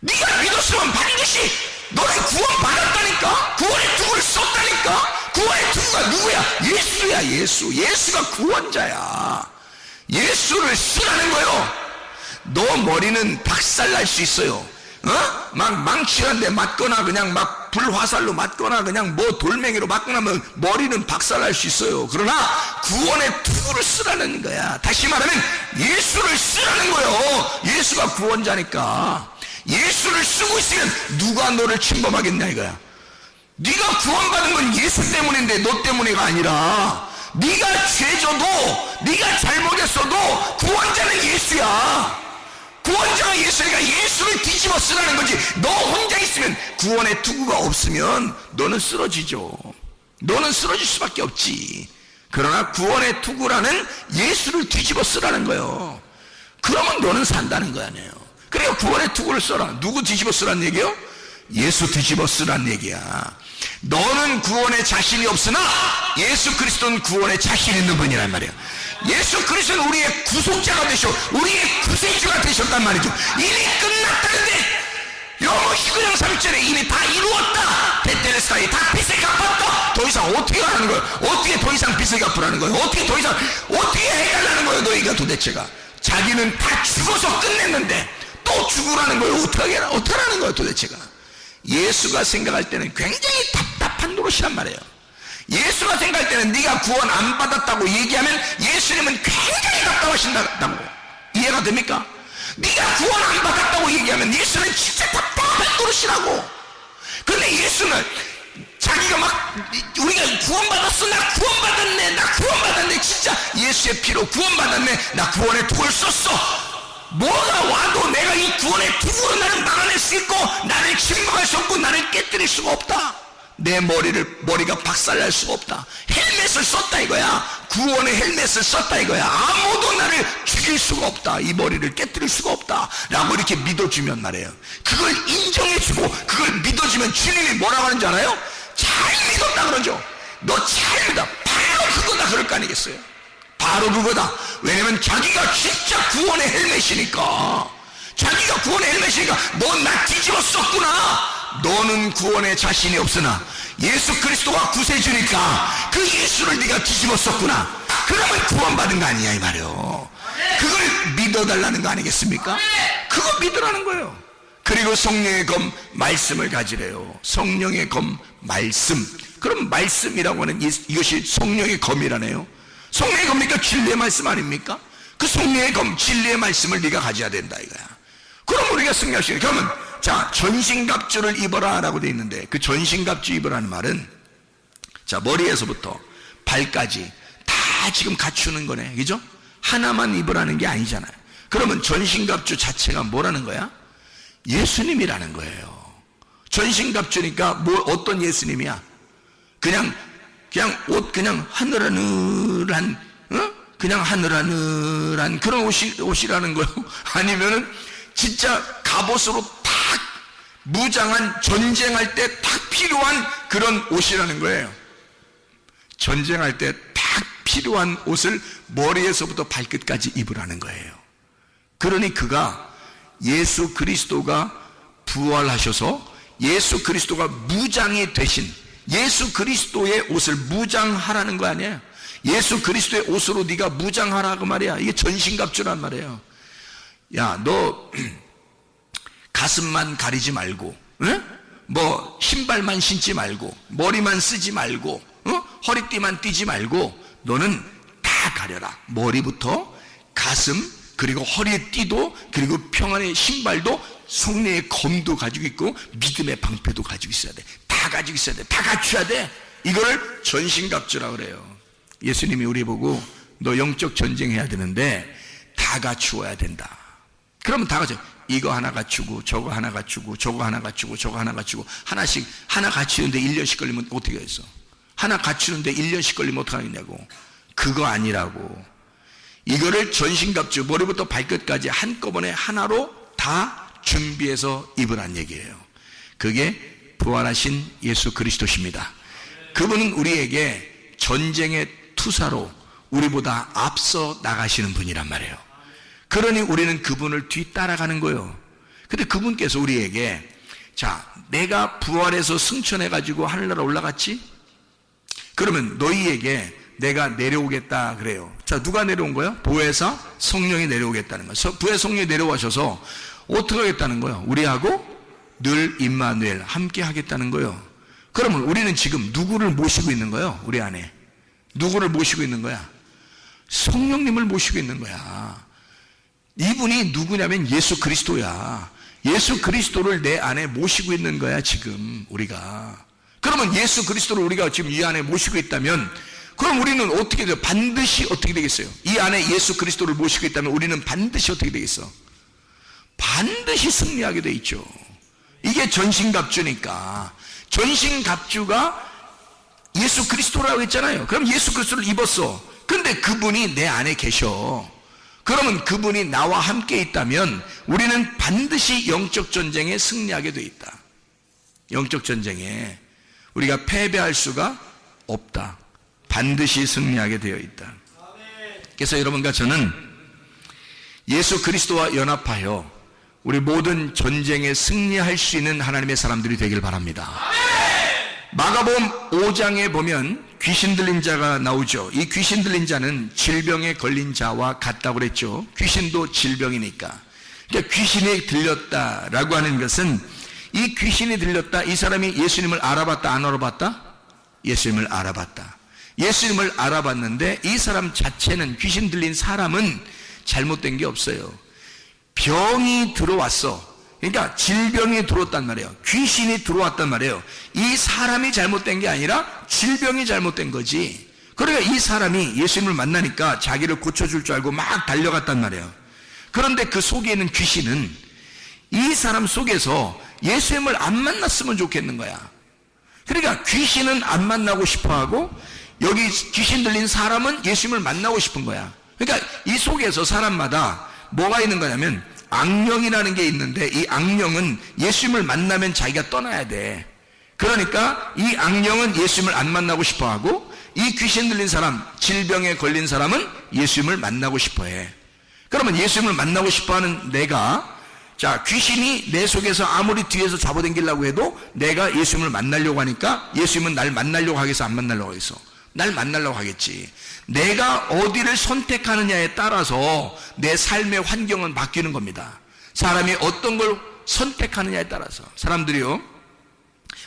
네가 믿었으면 반드시 너는 구원 받았다니까. 구원의 투구를 썼다니까. 구원의 투구가 누구야? 예수야. 예수가 구원자야. 예수를 쓰라는 거예요. 너 머리는 박살날 수 있어요. 막 망치한데 맞거나 그냥 막 불화살로 맞거나 그냥 뭐 돌멩이로 맞거나 하면 머리는 박살날 수 있어요. 그러나 구원의 투구를 쓰라는 거야. 다시 말하면 예수를 쓰라는 거예요. 예수가 구원자니까. 예수를 쓰고 있으면 누가 너를 침범하겠냐 이거야. 네가 구원받은 건 예수 때문인데 너 때문에가 아니라, 네가 죄져도 네가 잘못했어도 구원자는 예수야. 구원자가 예수니까 예수를 뒤집어 쓰라는 거지. 너 혼자 있으면, 구원의 투구가 없으면 너는 쓰러지죠. 너는 쓰러질 수밖에 없지. 그러나 구원의 투구라는 예수를 뒤집어 쓰라는 거예요. 그러면 너는 산다는 거 아니에요. 그래요. 구원의 투구를 써라. 누구 뒤집어 쓰라는 얘기요? 예수 뒤집어 쓰라는 얘기야. 너는 구원에 자신이 없으나 예수 그리스도는 구원에 자신 있는 분이란 말이에요. 예수 그리스도는 우리의 구속자가 되셔, 우리의 구세주가 되셨단 말이죠. 이미 끝났다는데, 영어 19장 3절에 이미 다 이루었다. 테텔레스타이 다 빚을 갚았다. 더 이상 어떻게 하라는 거예요? 어떻게 더 이상 빚을 갚으라는 거예요? 어떻게 더 이상 어떻게 해달라는 거예요? 너희가 도대체가 자기는 다 죽어서 끝냈는데 또 또 죽으라는 거예요. 어떡하라는 거예요 도대체가. 예수가 생각할 때는 굉장히 답답한 노릇이란 말이에요. 예수가 생각할 때는 네가 구원 안 받았다고 얘기하면 예수님은 굉장히 답답하신다고. 이해가 됩니까? 네가 구원 안 받았다고 얘기하면 예수는 진짜 답답한 노릇이라고. 그런데 예수는 자기가 막 우리가 구원받았어, 나 구원받았네, 나 구원받았네, 진짜 예수의 피로 구원받았네, 나 구원의 독을 썼어. 뭐가 와도 내가 이 구원의 독으로 나를 막아낼 수 있고 나를 침묵할 수 없고 나를 깨뜨릴 수가 없다. 내 머리가 박살날 수가 없다. 헬멧을 썼다 이거야. 구원의 헬멧을 썼다 이거야. 아무도 나를 죽일 수가 없다. 이 머리를 깨뜨릴 수가 없다 라고 이렇게 믿어주면 말이에요. 그걸 인정해주고 그걸 믿어주면 주님이 뭐라고 하는지 알아요? 잘 믿었다 그러죠. 너 잘 믿어. 바로 그거다 그럴 거 아니겠어요? 바로 그거다. 왜냐면 자기가 진짜 구원의 헬멧이니까. 자기가 구원의 헬멧이니까 너 나 뒤집어 썼구나. 너는 구원에 자신이 없으나 예수 그리스도가 구세주니까 그 예수를 네가 뒤집어 썼구나. 그러면 구원받은 거 아니냐 이 말이요. 그걸 믿어달라는 거 아니겠습니까? 그거 믿으라는 거예요. 그리고 성령의 검 말씀을 가지래요. 성령의 검 말씀. 그럼 말씀이라고 하는 이것이 성령의 검이라네요. 성령의 검이니까 진리의 말씀 아닙니까? 그 성령의 검 진리의 말씀을 네가 가져야 된다 이거야. 그럼 우리가 승리할 수 있는. 그러면 자, 전신갑주를 입어라 라고 되어 있는데 그 전신갑주 입으라는 말은 자, 머리에서부터 발까지 다 지금 갖추는 거네. 그죠? 하나만 입으라는 게 아니잖아요. 그러면 전신갑주 자체가 뭐라는 거야? 예수님이라는 거예요. 전신갑주니까 뭐 어떤 예수님이야? 그냥 옷 그냥 하늘하늘한 그냥 하늘하늘한 그런 옷이라는 거요? 아니면은 진짜 갑옷으로 탁 무장한 전쟁할 때 탁 필요한 그런 옷이라는 거예요. 전쟁할 때 탁 필요한 옷을 머리에서부터 발끝까지 입으라는 거예요. 그러니 그가 예수 그리스도가 부활하셔서 예수 그리스도가 무장이 되신 예수 그리스도의 옷을 무장하라는 거 아니에요. 예수 그리스도의 옷으로 네가 무장하라고 말이야. 이게 전신갑주란 말이에요. 야, 너 가슴만 가리지 말고, 뭐 신발만 신지 말고, 머리만 쓰지 말고, 허리띠만 띠지 말고, 너는 다 가려라. 머리부터 가슴, 그리고 허리에 띠도, 그리고 평안의 신발도, 성령의 검도 가지고 있고, 믿음의 방패도 가지고 있어야 돼. 다 가지고 있어야 돼. 다 갖춰야 돼. 이거를 전신갑주라고 그래요. 예수님이 우리 보고 너 영적 전쟁해야 되는데 다 갖추어야 된다. 그러면 다 갖춰. 이거 하나 갖추고 저거 하나 갖추고 저거 하나 갖추고 저거 하나 갖추고 하나씩 하나 갖추는데 1년씩 걸리면 어떻게 하겠어? 하나 갖추는데 1년씩 걸리면 어떡하겠냐고. 그거 아니라고. 이거를 전신갑주 머리부터 발끝까지 한꺼번에 하나로 다 준비해서 입으란 얘기예요. 그게 부활하신 예수 그리스도십니다. 그분은 우리에게 전쟁의 투사로 우리보다 앞서 나가시는 분이란 말이에요. 그러니 우리는 그분을 뒤따라가는 거예요. 근데 그분께서 우리에게 자, 내가 부활해서 승천해가지고 하늘나라 올라갔지? 그러면 너희에게 내가 내려오겠다 그래요. 자, 누가 내려온 거예요? 보혜사 성령이 내려오겠다는 거예요. 보혜 성령이 내려와셔서 어떻게 하겠다는 거예요? 우리하고 늘 임마누엘 함께 하겠다는 거예요. 그러면 우리는 지금 누구를 모시고 있는 거예요? 우리 안에 누구를 모시고 있는 거야? 성령님을 모시고 있는 거야. 이분이 누구냐면 예수 그리스도야. 예수 그리스도를 내 안에 모시고 있는 거야 지금 우리가. 그러면 예수 그리스도를 우리가 지금 이 안에 모시고 있다면 그럼 우리는 어떻게 돼요? 반드시 어떻게 되겠어요? 이 안에 예수 그리스도를 모시고 있다면 우리는 반드시 어떻게 되겠어? 반드시 승리하게 돼 있죠. 이게 전신갑주니까. 전신갑주가 예수 그리스도라고 했잖아요. 그럼 예수 그리스도를 입었어. 근데 그분이 내 안에 계셔. 그러면 그분이 나와 함께 있다면 우리는 반드시 영적 전쟁에 승리하게 돼 있다. 영적 전쟁에 우리가 패배할 수가 없다. 반드시 승리하게 되어 있다. 그래서 여러분과 저는 예수 그리스도와 연합하여 우리 모든 전쟁에 승리할 수 있는 하나님의 사람들이 되길 바랍니다. 마가복음 5장에 보면 귀신 들린 자가 나오죠. 이 귀신 들린 자는 질병에 걸린 자와 같다고 그랬죠. 귀신도 질병이니까. 그러니까 귀신이 들렸다라고 하는 것은, 이 귀신이 들렸다, 이 사람이 예수님을 알아봤다 안 알아봤다? 예수님을 알아봤다. 예수님을 알아봤는데 이 사람 자체는, 귀신 들린 사람은 잘못된 게 없어요. 병이 들어왔어. 그러니까 질병이 들어왔단 말이에요. 귀신이 들어왔단 말이에요. 이 사람이 잘못된 게 아니라 질병이 잘못된 거지. 그러니까 이 사람이 예수님을 만나니까 자기를 고쳐줄 줄 알고 막 달려갔단 말이에요. 그런데 그 속에 있는 귀신은 이 사람 속에서 예수님을 안 만났으면 좋겠는 거야. 그러니까 귀신은 안 만나고 싶어하고, 여기 귀신 들린 사람은 예수님을 만나고 싶은 거야. 그러니까 이 속에서 사람마다 뭐가 있는 거냐면, 악령이라는 게 있는데, 이 악령은 예수님을 만나면 자기가 떠나야 돼. 그러니까 이 악령은 예수님을 안 만나고 싶어하고, 이 귀신 들린 사람, 질병에 걸린 사람은 예수님을 만나고 싶어해. 그러면 예수님을 만나고 싶어하는 내가, 자, 귀신이 내 속에서 아무리 뒤에서 잡아당기려고 해도 내가 예수님을 만나려고 하니까, 예수님은 날 만나려고 하겠어, 안 만나려고 하겠어? 날 만나려고 하겠지. 내가 어디를 선택하느냐에 따라서 내 삶의 환경은 바뀌는 겁니다. 사람이 어떤 걸 선택하느냐에 따라서. 사람들이요,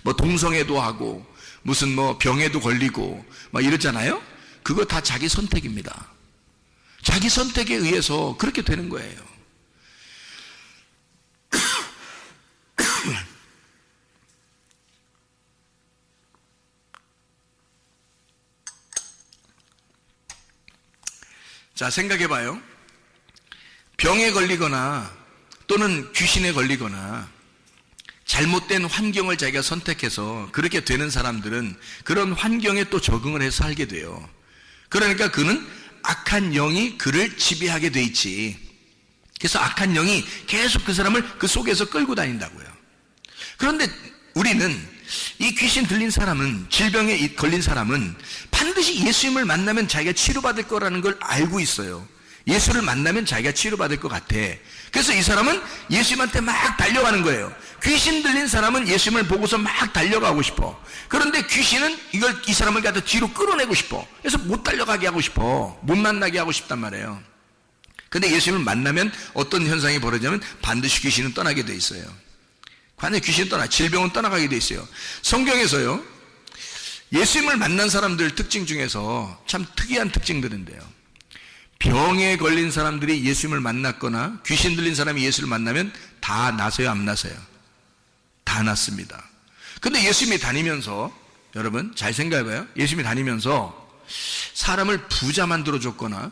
뭐 동성애도 하고 무슨 뭐 병에도 걸리고 막 이러잖아요. 그거 다 자기 선택입니다. 자기 선택에 의해서 그렇게 되는 거예요. 자, 생각해봐요. 병에 걸리거나 또는 귀신에 걸리거나 잘못된 환경을 자기가 선택해서 그렇게 되는 사람들은 그런 환경에 또 적응을 해서 살게 돼요. 그러니까 그는 악한 영이 그를 지배하게 돼 있지. 그래서 악한 영이 계속 그 사람을 그 속에서 끌고 다닌다고요. 그런데 우리는, 이 귀신 들린 사람은, 질병에 걸린 사람은 반드시 예수님을 만나면 자기가 치료받을 거라는 걸 알고 있어요. 예수를 만나면 자기가 치료받을 것 같아. 그래서 이 사람은 예수님한테 막 달려가는 거예요. 귀신 들린 사람은 예수님을 보고서 막 달려가고 싶어. 그런데 귀신은 이 사람을 갖다 뒤로 끌어내고 싶어. 그래서 못 달려가게 하고 싶어. 못 만나게 하고 싶단 말이에요. 근데 예수님을 만나면 어떤 현상이 벌어지냐면 반드시 귀신은 떠나게 돼 있어요. 반드시 귀신은 질병은 떠나가게 돼 있어요. 성경에서요, 예수님을 만난 사람들 특징 중에서 참 특이한 특징들인데요, 병에 걸린 사람들이 예수님을 만났거나 귀신 들린 사람이 예수를 만나면 다 나서요, 안 나서요? 다 났습니다. 근데 예수님이 다니면서, 여러분 잘 생각해봐요. 예수님이 다니면서 사람을 부자 만들어줬거나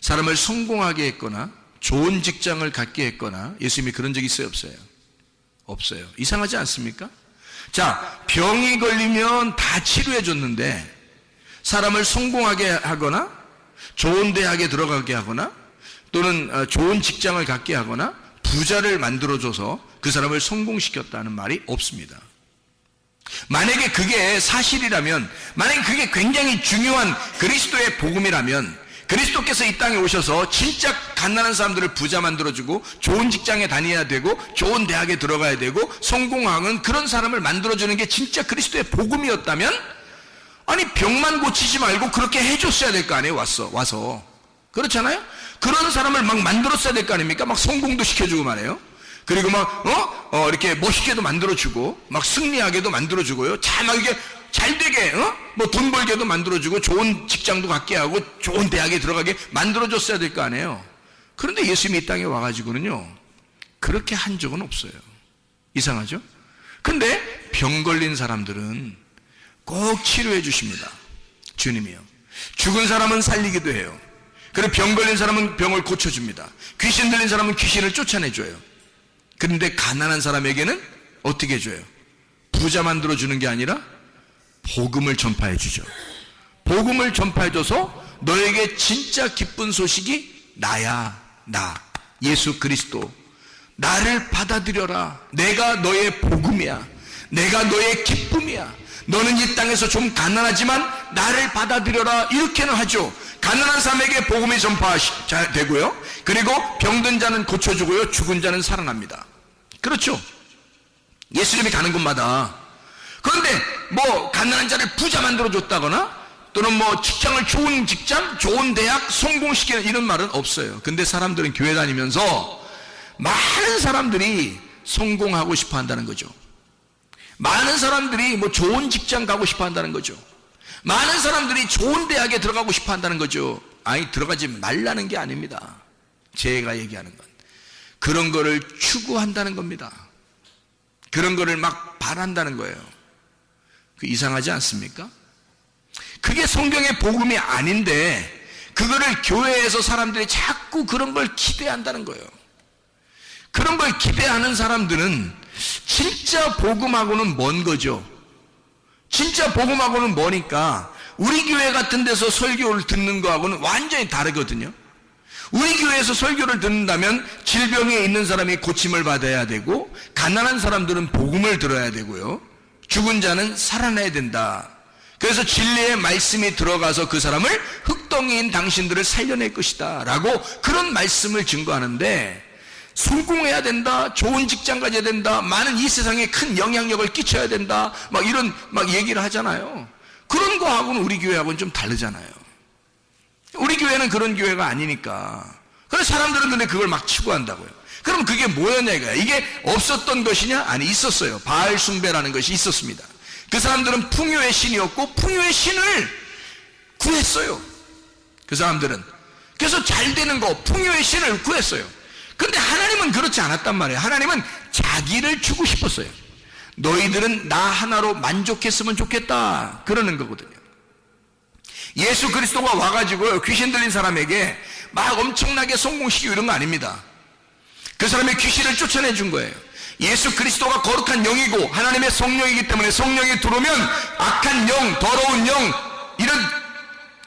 사람을 성공하게 했거나 좋은 직장을 갖게 했거나 예수님이 그런 적이 있어요, 없어요? 없어요. 이상하지 않습니까? 자, 병이 걸리면 다 치료해 줬는데 사람을 성공하게 하거나 좋은 대학에 들어가게 하거나 또는 좋은 직장을 갖게 하거나 부자를 만들어줘서 그 사람을 성공시켰다는 말이 없습니다. 만약에 그게 사실이라면, 만약에 그게 굉장히 중요한 그리스도의 복음이라면, 그리스도께서 이 땅에 오셔서 진짜 가난한 사람들을 부자 만들어주고 좋은 직장에 다녀야 되고 좋은 대학에 들어가야 되고 성공하는 그런 사람을 만들어주는 게 진짜 그리스도의 복음이었다면, 아니 병만 고치지 말고 그렇게 해줬어야 될 거 아니에요. 와서 그렇잖아요. 그런 사람을 막 만들었어야 될 거 아닙니까? 막 성공도 시켜주고 말이에요. 그리고 막 이렇게 멋있게도 만들어주고 막 승리하게도 만들어주고요. 막 이게 잘 되게 뭐 돈 벌게도 만들어주고 좋은 직장도 갖게 하고 좋은 대학에 들어가게 만들어줬어야 될 거 아니에요. 그런데 예수님이 이 땅에 와가지고는요, 그렇게 한 적은 없어요. 이상하죠? 근데 병 걸린 사람들은 꼭 치료해 주십니다. 주님이요. 죽은 사람은 살리기도 해요. 그리고 병 걸린 사람은 병을 고쳐줍니다. 귀신 들린 사람은 귀신을 쫓아내줘요. 그런데 가난한 사람에게는 어떻게 해줘요? 부자 만들어주는 게 아니라 복음을 전파해 주죠. 복음을 전파해 줘서 너에게 진짜 기쁜 소식이 나야, 나 예수 그리스도, 나를 받아들여라. 내가 너의 복음이야. 내가 너의 기쁨이야. 너는 이 땅에서 좀 가난하지만 나를 받아들여라. 이렇게는 하죠. 가난한 사람에게 복음이 전파되고요, 그리고 병든 자는 고쳐주고요, 죽은 자는 살아납니다. 그렇죠? 예수님이 가는 곳마다. 그런데 뭐 가난한 자를 부자 만들어줬다거나 또는 뭐 직장을 좋은 직장, 좋은 대학 성공시키는 이런 말은 없어요. 근데 사람들은 교회 다니면서 많은 사람들이 성공하고 싶어 한다는 거죠. 많은 사람들이 뭐 좋은 직장 가고 싶어 한다는 거죠. 많은 사람들이 좋은 대학에 들어가고 싶어 한다는 거죠. 아니, 들어가지 말라는 게 아닙니다. 제가 얘기하는 건 그런 거를 추구한다는 겁니다. 그런 거를 막 바란다는 거예요. 그 이상하지 않습니까? 그게 성경의 복음이 아닌데 그거를 교회에서 사람들이 자꾸 그런 걸 기대한다는 거예요. 그런 걸 기대하는 사람들은 진짜 복음하고는 먼 거죠. 진짜 복음하고는 머니까 우리 교회 같은 데서 설교를 듣는 거하고는 완전히 다르거든요. 우리 교회에서 설교를 듣는다면 질병에 있는 사람이 고침을 받아야 되고, 가난한 사람들은 복음을 들어야 되고요, 죽은 자는 살아나야 된다. 그래서 진리의 말씀이 들어가서 그 사람을 흙덩이인 당신들을 살려낼 것이다 라고 그런 말씀을 증거하는데, 성공해야 된다, 좋은 직장 가져야 된다, 많은 이 세상에 큰 영향력을 끼쳐야 된다, 막 이런 막 얘기를 하잖아요. 그런 거하고는 우리 교회하고는 좀 다르잖아요. 우리 교회는 그런 교회가 아니니까. 그래서 사람들은 근데 그걸 막 추구한다고요. 그럼 그게 뭐였냐 이거야. 이게 없었던 것이냐? 아니, 있었어요. 바알 숭배라는 것이 있었습니다. 그 사람들은 풍요의 신이었고 풍요의 신을 구했어요. 그 사람들은. 그래서 잘 되는 거, 풍요의 신을 구했어요. 근데 하나님은 그렇지 않았단 말이에요. 하나님은 자기를 주고 싶었어요. 너희들은 나 하나로 만족했으면 좋겠다, 그러는 거거든요. 예수 그리스도가 와가지고 귀신 들린 사람에게 막 엄청나게 성공시키고 이런 거 아닙니다. 그 사람의 귀신을 쫓아내 준 거예요. 예수 그리스도가 거룩한 영이고 하나님의 성령이기 때문에 성령이 들어오면 악한 영, 더러운 영, 이런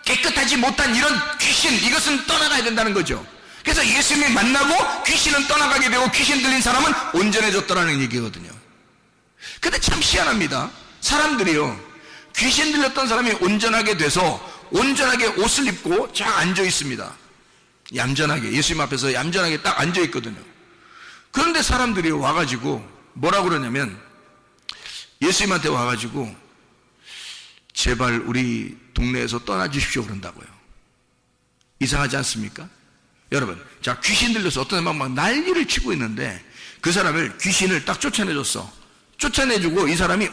깨끗하지 못한 이런 귀신, 이것은 떠나가야 된다는 거죠. 그래서 예수님이 만나고 귀신은 떠나가게 되고 귀신 들린 사람은 온전해졌더라는 얘기거든요. 근데 참 희한합니다. 사람들이요, 귀신 들렸던 사람이 온전하게 돼서 온전하게 옷을 입고 쫙 앉아 있습니다. 얌전하게, 예수님 앞에서 얌전하게 딱 앉아 있거든요. 그런데 사람들이 와가지고 뭐라고 그러냐면, 예수님한테 와가지고 제발 우리 동네에서 떠나주십시오 그런다고요. 이상하지 않습니까? 여러분, 자, 귀신 들려서 어떤 사람은 막 난리를 치고 있는데 그 사람을, 귀신을 딱 쫓아내줬어. 쫓아내주고 이 사람이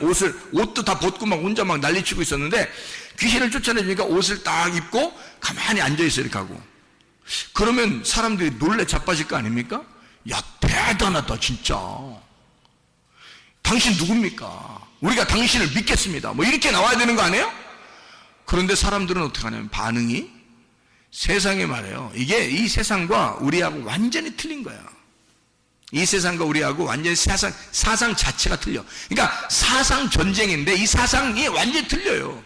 옷도 다 벗고 막 혼자 막 난리치고 있었는데, 귀신을 쫓아내주니까 옷을 딱 입고 가만히 앉아있어 이렇게 하고. 그러면 사람들이 놀래 자빠질 거 아닙니까? 야, 대단하다 진짜, 당신 누굽니까? 우리가 당신을 믿겠습니다, 뭐 이렇게 나와야 되는 거 아니에요? 그런데 사람들은 어떻게 하냐면 반응이, 세상에 말해요, 이게 이 세상과 우리하고 완전히 틀린 거야. 이 세상과 우리하고 완전히 사상 자체가 틀려. 그러니까 사상 전쟁인데 이 사상이 완전히 틀려요.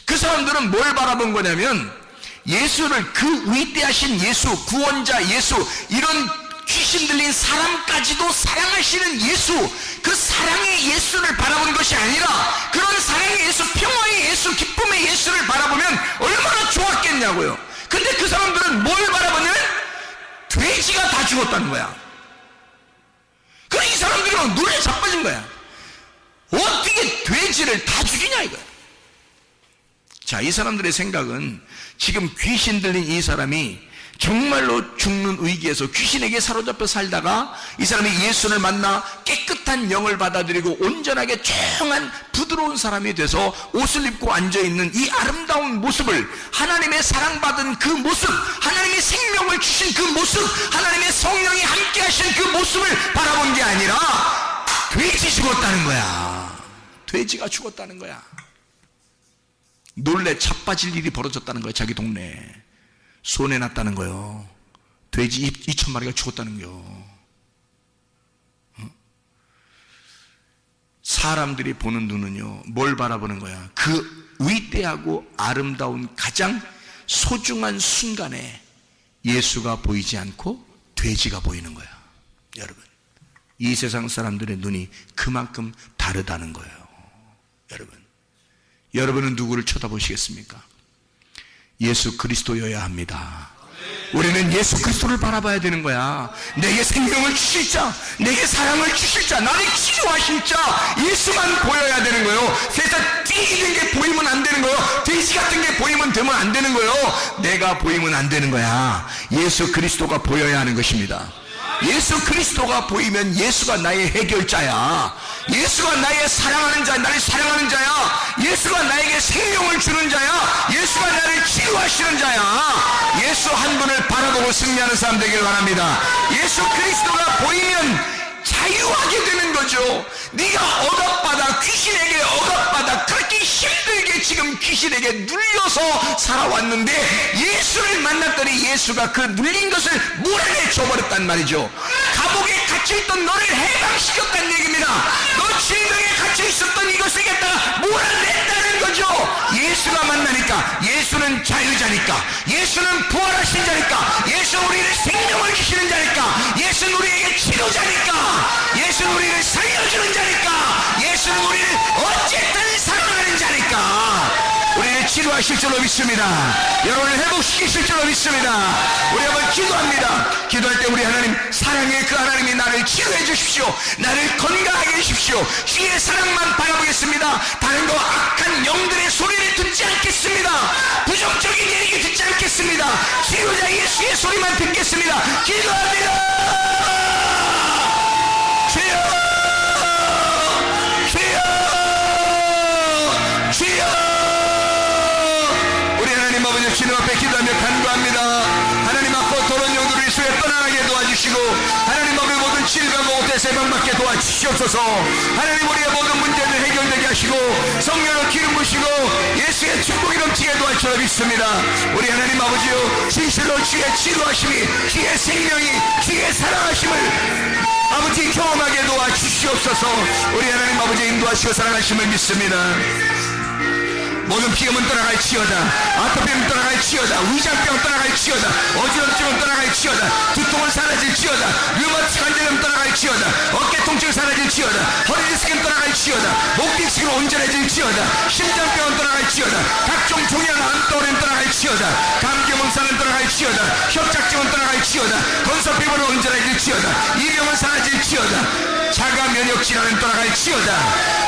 그 사람들은 뭘 바라본 거냐면, 예수를, 그 위대하신 예수, 구원자 예수, 이런 귀신 들린 사람까지도 사랑하시는 예수, 그 사랑의 예수를 바라보는 것이 아니라 그런 사랑의 예수, 평화의 예수, 기쁨의 예수를 바라보면 얼마나 좋았겠냐고요. 근데 그 사람들은 뭘 바라보냐면 돼지가 다 죽었다는 거야. 그래, 이 사람들은 눈에 자빠진 거야. 어떻게 돼지를 다 죽이냐 이거야. 자, 이 사람들의 생각은 지금 귀신 들린 이 사람이 정말로 죽는 위기에서 귀신에게 사로잡혀 살다가 이 사람이 예수를 만나 깨끗한 영을 받아들이고 온전하게 조용한 부드러운 사람이 돼서 옷을 입고 앉아있는 이 아름다운 모습을, 하나님의 사랑받은 그 모습, 하나님이 생명을 주신 그 모습, 하나님의 성령이 함께 하신 그 모습을 바라본 게 아니라 돼지 죽었다는 거야. 돼지가 죽었다는 거야. 놀래 자빠질 일이 벌어졌다는 거야. 자기 동네에 손해 났다는 거요. 돼지 2,000마리가 죽었다는 거요. 사람들이 보는 눈은요, 뭘 바라보는 거야? 그 위대하고 아름다운 가장 소중한 순간에 예수가 보이지 않고 돼지가 보이는 거야. 여러분, 이 세상 사람들의 눈이 그만큼 다르다는 거예요. 여러분은 누구를 쳐다보시겠습니까? 예수 그리스도여야 합니다. 우리는 예수 그리스도를 바라봐야 되는 거야. 내게 생명을 주실 자, 내게 사랑을 주실 자, 나를 치료하실 자, 예수만 보여야 되는 거예요. 세상 띠기는 게 보이면 안 되는 거예요. 돼지 같은 게 보이면 되면 안 되는 거예요. 내가 보이면 안 되는 거야. 예수 그리스도가 보여야 하는 것입니다. 예수 그리스도가 보이면 예수가 나의 해결자야. 예수가 나의 사랑하는 자, 나를 사랑하는 자야. 예수가 나에게 생명을 주는 자야. 예수가 나를 치유하시는 자야. 예수 한 분을 바라보고 승리하는 사람 되길 바랍니다. 예수 그리스도가 보이면 자유하게 되는 거죠. 네가 억압받아, 귀신에게 억압받아, 그렇게 힘들게 지금 귀신에게 눌려서 살아왔는데 예수를 만났더니 예수가 그 눌린 것을 몰아내줘 버렸단 말이죠. 감옥에 갇혀있던 너를 해방시켰다는 얘기입니다. 너 질병에 갇혀있었던 이것을 갖다가 몰아냈다는 거죠. 예수가 만나니까, 예수는 자유자니까, 예수는 부활하신 자니까, 예수는 우리를 생명을 주시는 자니까, 예수는 우리에게 치료자니까, 예수는 우리를 살려주는 자니까, 예수는 우리를 어쨌든 사랑하는 자니까 우리를 치료하실 줄로 믿습니다. 여러분을 회복시키실 줄로 믿습니다. 우리 한번 기도합니다. 기도할 때 우리 하나님, 사랑의 그 하나님이 나를 치료해 주십시오. 나를 건강하게 해주십시오. 주의 사랑만 바라보겠습니다. 다른 거 악한 영들의 소리를 듣지 않겠습니다. 부정적인 얘기 듣지 않겠습니다. 치료자 예수의 소리만 듣겠습니다. 기도합니다. 주여, 주여, 주여. 아버지, 주님 앞에 기도하며 간구합니다. 하나님 앞으로 도론 영들을 수에 떠나게 도와주시고, 하나님 앞에 모든 질병과 옷에서 해방받게 도와주시옵소서. 하나님 우리의 모든 문제를 해결되게 하시고 성령으로 기름 부시고 예수의 축복이 넘치게 도와주시옵소서. 믿습니다. 우리 하나님 아버지요, 진실로 주의 치료하심이, 주의 생명이, 주의 사랑하심을 아버지 경험하게 도와주시옵소서. 우리 하나님 아버지 인도하시고 사랑하심을 믿습니다. 모든 피임은 떠나갈지어다. 아토피는 떠나갈지어다. 위장병 떠나갈지어다. 어지럼증은 떠나갈지어다. 두통은 사라질지어다. 류마티스 관절염 떠나갈지어다. 어깨 통증 사라질지어다. 허리 디스크는 떠나갈지어다. 목 디스크는 온전해질지어다. 심장병은 떠나갈지어다. 각종 종양 암떠는 떠나갈지어다. 감기 몸살은 떠나갈지어다. 협착증은 떠나갈지어다. 건설피부는 온전해질지어다. 이병은 사라질지어다. 자가 면역 질환은 떠나갈지어다.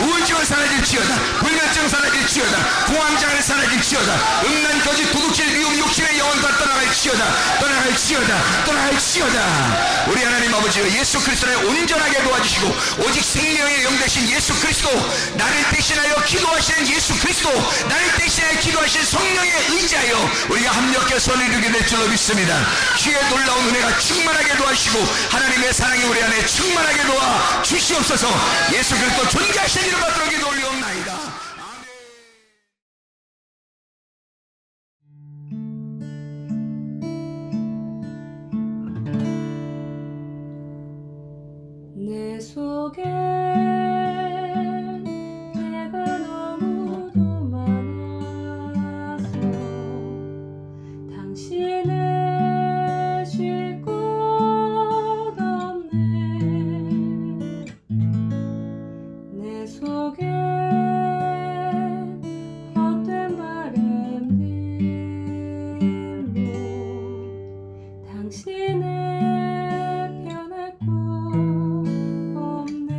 우울증은 사라질지어다. 불면증 사라질지어다. 공황장애 사라질지어다. 음란 거짓 도둑질 미움 욕심의 영혼 다 떠나갈지어다. 떠나갈지어다. 떠나갈지어다. 우리 하나님 아버지, 예수 그리스도를 온전하게 도와주시고 오직 생명의 영 되신 예수 그리스도, 나를 대신하여 기도하시는 예수 그리스도, 나를 대신하여 기도하시는 성령의 의지하여 우리가 합력해 선을 이루게 될 줄로 믿습니다. 주의 놀라운 은혜가 충만하게 도와주시고 하나님의 사랑이 우리 안에 충만하게 도와 주시옵소서. 예수 그리스도 존귀하신 이름 받들어 기도 올리옵나이다. 내 속에 내가 너무도 많아서 당신을 쉴 곳 없네. 내 속에 헛된 바램들로 당신을 편할 곳 없네.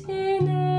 지내